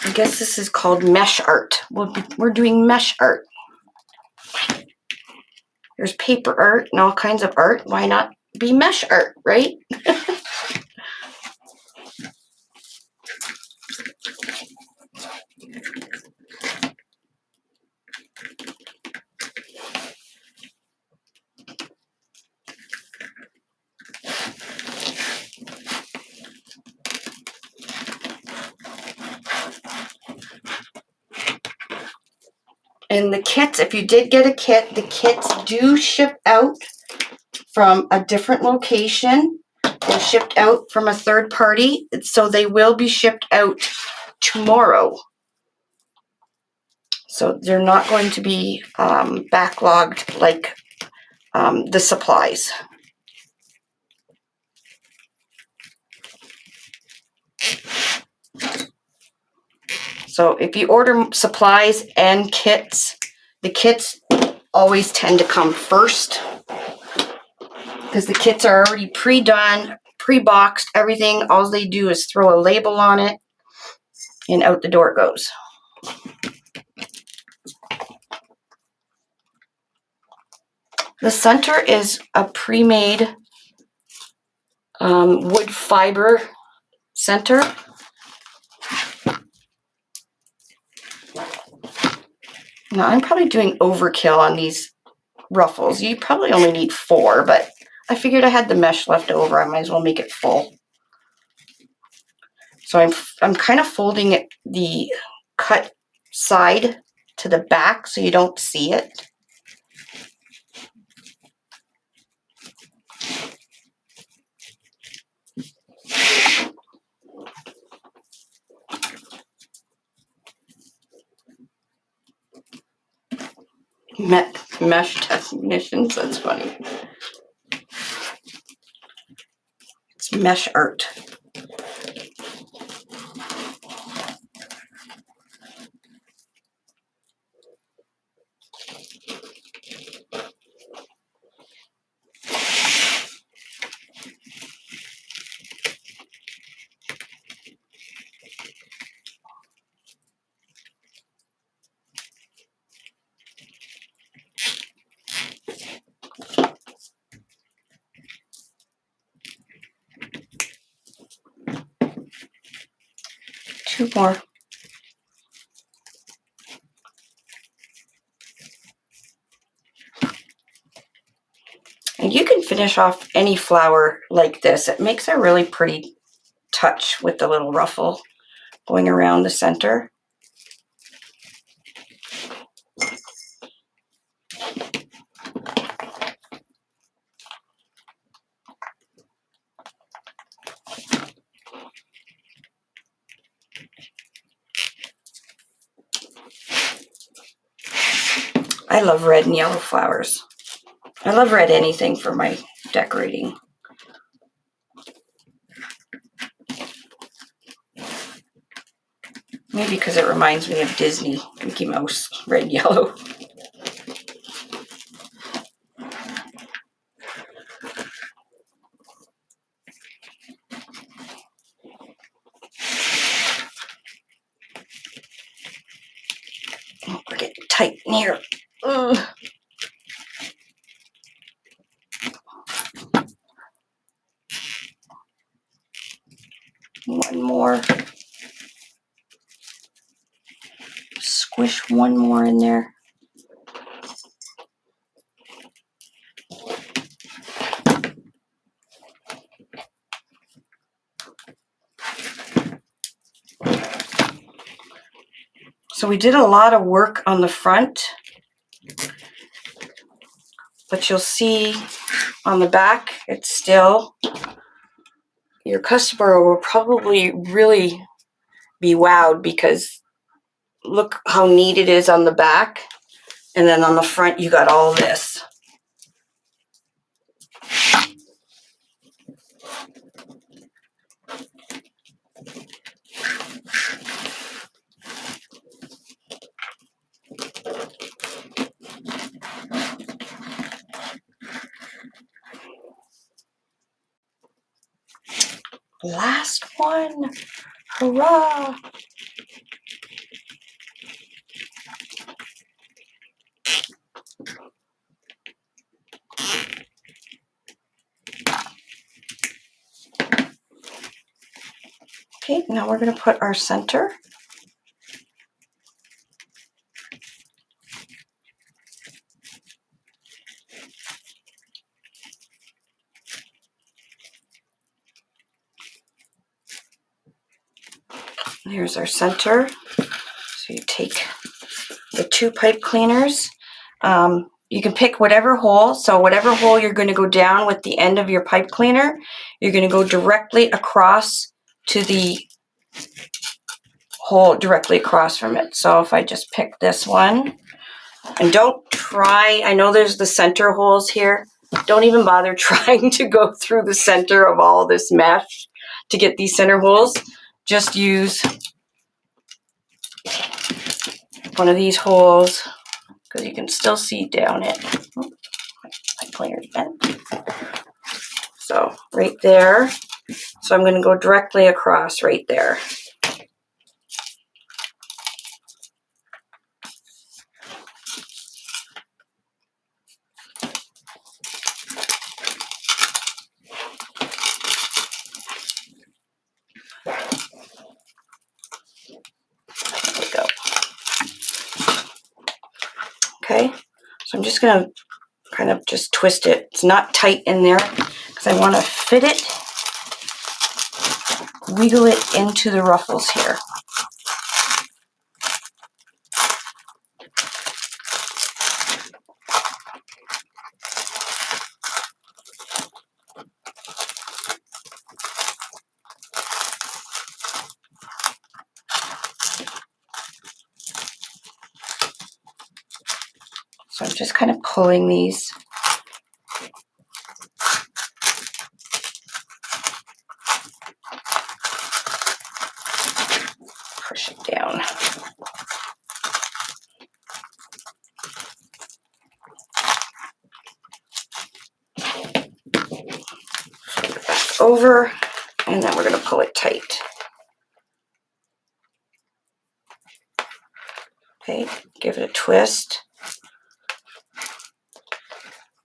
I guess this is called mesh art. We're doing mesh art. There's paper art and all kinds of art. Why not be mesh art, right? And the kits, if you did get a kit, the kits do ship out from a different location. They're shipped out from a third party, so they will be shipped out tomorrow. So they're not going to be backlogged like the supplies. So if you order supplies and kits, the kits always tend to come first. because the kits are already pre-done, pre-boxed, everything. All they do is throw a label on it and out the door it goes. The center is a pre-made wood fiber center. Now I'm probably doing overkill on these ruffles. You probably only need 4, but I figured I had the mesh left over. I might as well make it full. So I'm kind of folding it, the cut side to the back so you don't see it. Mesh technicians, that's funny. It's mesh art. 2 more. And you can finish off any flower like this. It makes a really pretty touch with the little ruffle going around the center. I love red and yellow flowers. I love red anything for my decorating. Maybe because it reminds me of Disney, Mickey Mouse, red and yellow. Oh, we're getting tight in here. Ugh. One more. Squish one more in there. So we did a lot of work on the front, but you'll see on the back, it's still, your customer will probably really be wowed because look how neat it is on the back. And then on the front, you got all this. Last one. Hurrah. Okay, now we're going to put our center. Here's our center. So you take the 2 pipe cleaners. You can pick whatever hole. So whatever hole you're going to go down with the end of your pipe cleaner, you're going to go directly across to the hole directly across from it. So if I just pick this one, and don't try, I know there's the center holes here. Don't even bother trying to go through the center of all this mesh to get these center holes. Just use one of these holes because you can still see down it. Oh, my cleaner's bent. right there. So I'm going to go directly across right there. There we go. Okay, so I'm just going to kind of just twist it. It's not tight in there because I want to fit it, wiggle it into the ruffles here. So I'm just kind of pulling these. Push it down. Flip it back over, and then we're going to pull it tight. Okay, give it a twist.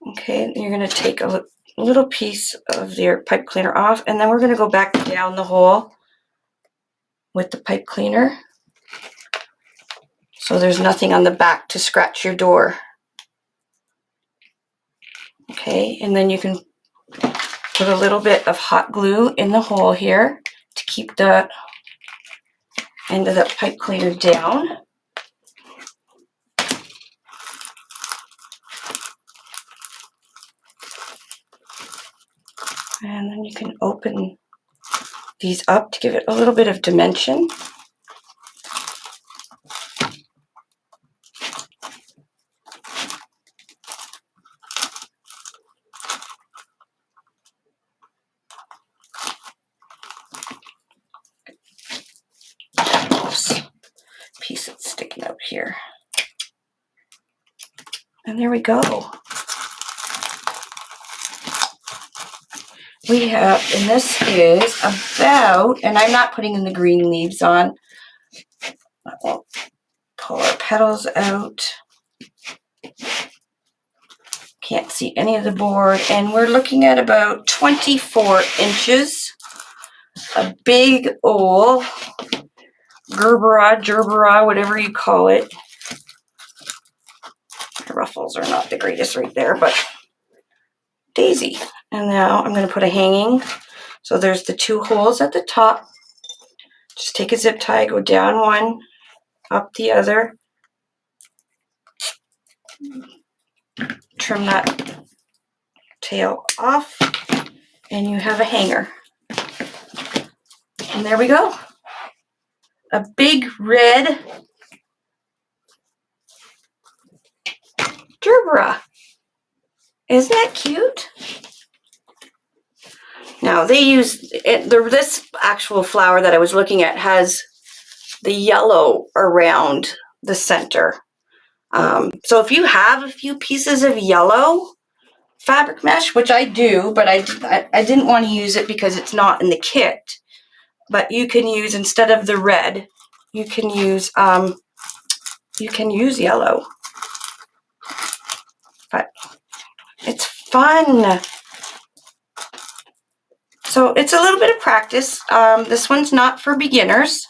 Okay, you're going to take a little piece of your pipe cleaner off, and then we're going to go back down the hole with the pipe cleaner so there's nothing on the back to scratch your door. Okay, and then you can put a little bit of hot glue in the hole here to keep the end of the pipe cleaner down. And then you can open these up to give it a little bit of dimension. Oops, piece that's sticking out here. And there we go. We have, and this is about, and I'm not putting in the green leaves on. We'll pull our petals out. Can't see any of the board, and we're looking at about 24 inches. A big old gerbera, whatever you call it. The ruffles are not the greatest right there, but daisy. And now I'm going to put a hanging. So there's the two holes at the top. Just take a zip tie, go down one, up the other. Trim that tail off, and you have a hanger. And there we go. A big red gerbera. Isn't that cute? Now they use it, this actual flower that I was looking at has the yellow around the center. So if you have a few pieces of yellow fabric mesh, which I do, but I didn't want to use it because it's not in the kit. But you can use, instead of the red, you can use yellow. But it's fun. So it's a little bit of practice. This one's not for beginners.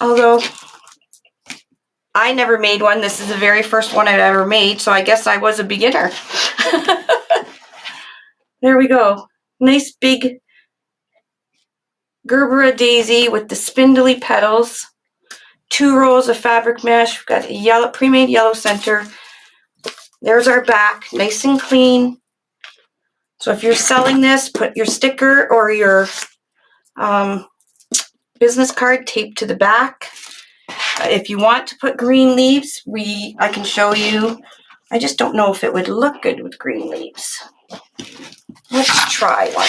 Although I never made one. This is the very first one I've ever made, so I guess I was a beginner. There we go. Nice big gerbera daisy with the spindly petals. 2 rolls of fabric mesh. We've got a yellow, pre-made yellow center. There's our back, nice and clean. So if you're selling this, put your sticker or your business card taped to the back. If you want to put green leaves, I can show you. I just don't know if it would look good with green leaves. Let's try one.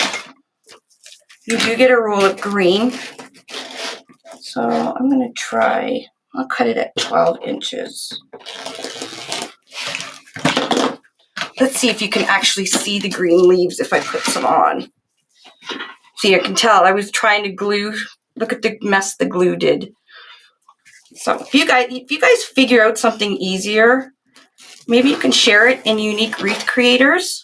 You do get a roll of green. So I'm going to try, I'll cut it at 12 inches. Let's see if you can actually see the green leaves if I put some on. See, I can tell I was trying to glue. Look at the mess the glue did. So if you guys figure out something easier, maybe you can share it in Unique Wreath Creators.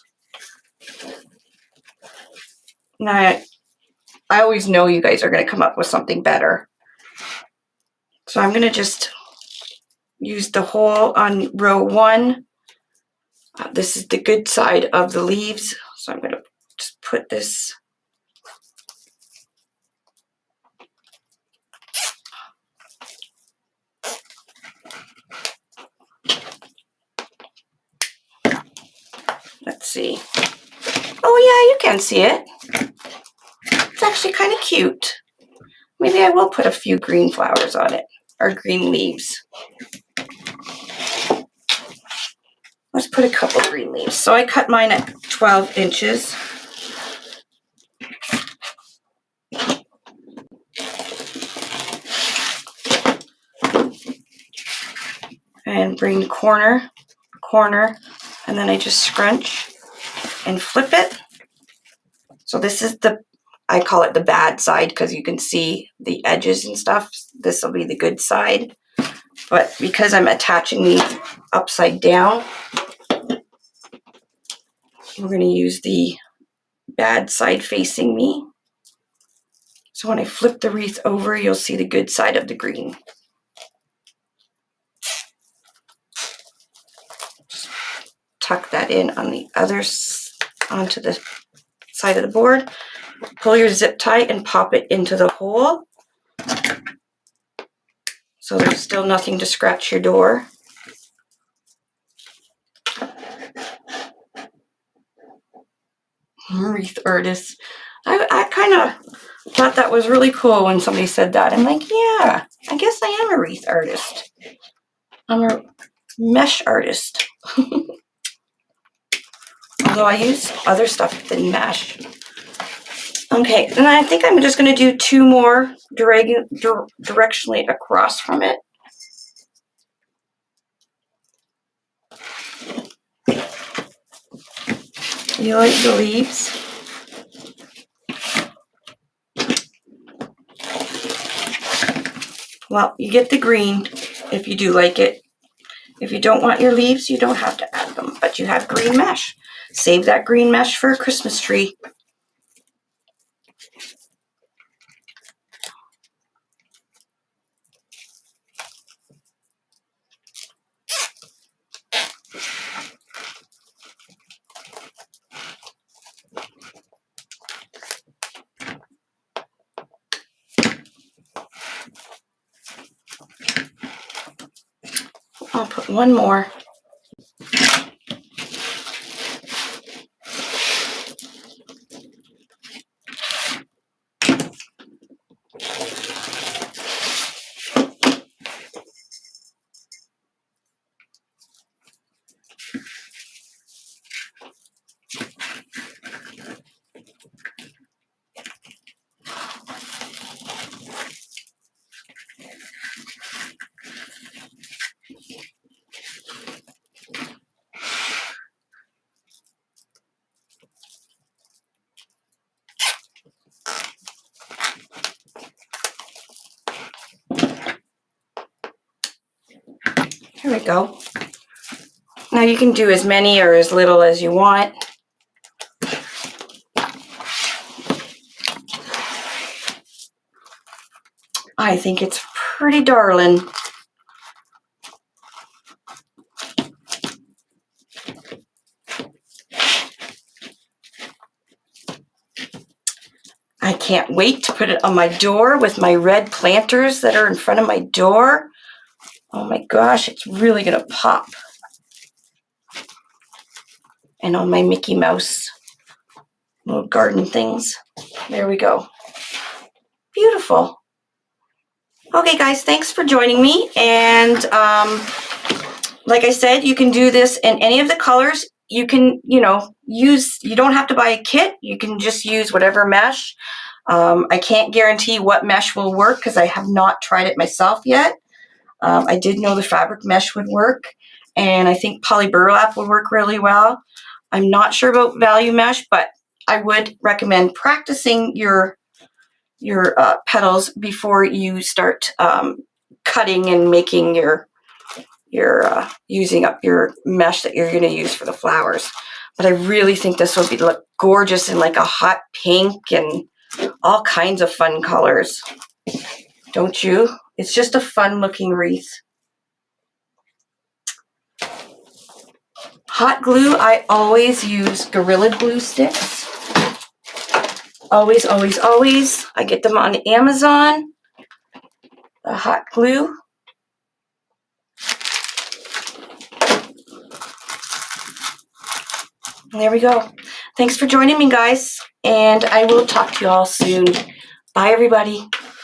And I always know you guys are going to come up with something better. So I'm going to just use the hole on row 1. This is the good side of the leaves. So I'm going to just put this. Let's see. Oh yeah, you can see it. It's actually kind of cute. Maybe I will put a few green flowers on it, or green leaves. Let's put a couple green leaves. So I cut mine at 12 inches. And bring the corner, and then I just scrunch and flip it. So this is I call it the bad side because you can see the edges and stuff. This will be the good side. But because I'm attaching these upside down, we're going to use the bad side facing me. So when I flip the wreath over, you'll see the good side of the green. Tuck that in on the onto the side of the board. Pull your zip tie and pop it into the hole. So there's still nothing to scratch your door. Wreath artist. I kind of thought that was really cool when somebody said that. I'm like, yeah, I guess I am a wreath artist. I'm a mesh artist. Although I use other stuff than mesh. Okay, and I think I'm just going to do 2 more directionally across from it. You like the leaves? Well, you get the green if you do like it. If you don't want your leaves, you don't have to add them, but you have green mesh. Save that green mesh for a Christmas tree. I'll put one more. Here we go. Now you can do as many or as little as you want. I think it's pretty darling. I can't wait to put it on my door with my red planters that are in front of my door. Oh my gosh, it's really going to pop. And on my Mickey Mouse little garden things. There we go. Beautiful. Okay, guys, thanks for joining me. And like I said, you can do this in any of the colors. You can, you don't have to buy a kit. You can just use whatever mesh. I can't guarantee what mesh will work because I have not tried it myself yet. I did know the fabric mesh would work, and I think poly burlap would work really well. I'm not sure about value mesh, but I would recommend practicing your petals before you start cutting and making your using up your mesh that you're going to use for the flowers. But I really think this will look gorgeous in like a hot pink and all kinds of fun colors. Don't you? It's just a fun looking wreath. Hot glue, I always use Gorilla Glue sticks. Always, always, always. I get them on Amazon. The hot glue. And there we go. Thanks for joining me, guys, and I will talk to you all soon. Bye, everybody.